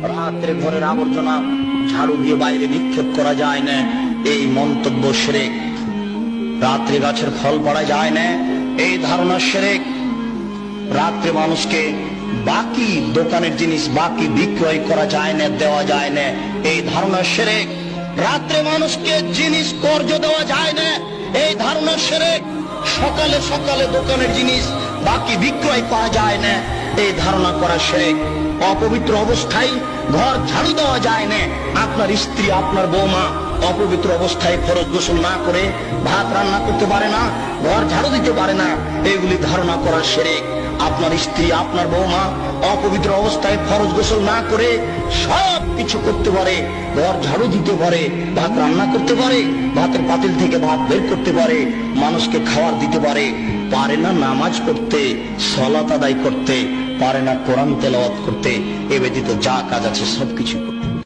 রাত্রে ঘরের আবর্জনা ঝাড়ু দিয়ে বাইরে নিক্ষেপ করা যায় না, এই মন্তব্য শিরক। রাত্রে গাছের ফল পড়া যায় না, এই ধারণা শিরক। রাত্রে মানুষকে বাকি দোকানের জিনিস বাকি বিক্রয় করা যায় না, দেওয়া যায় না, এই ধারণা শিরক। রাত্রে মানুষকে জিনিস কর্জ দেওয়া যায় না, এই ধারণা শিরক। সকালে সকালে দোকানের জিনিস বাকি বিক্রয় করা যায় না, এই ধারণা করা শিরক। অপবিত্র অবস্থায় ঘর ঝাড়ু দেওয়া যায় না। আপনার স্ত্রী, আপনার বৌমা অপবিত্র অবস্থায় ফরজ গোসল না করে ভাত রান্না করতে পারে না, ঘর ঝাড়ু দিতে পারে না, এগুলি ধারণা করা শিরক। আপনার স্ত্রী, আপনার বৌমা অপবিত্র অবস্থায় ফরজ গোসল না করে সব কিছু করতে পারে, ঘর ঝাড়ু দিতে পারে, ভাত রান্না করতে পারে, ভাতের পাতিল থেকে ভাত বের করতে পারে, মানুষকে খাবার দিতে পারে, পারে না নামাজ পড়তে, সালাত আদায় করতে পারে না, কোরআন তেলাওয়াত করতে, এ ব্যতীত যা কাজ আছে সবকিছু করতে পারে।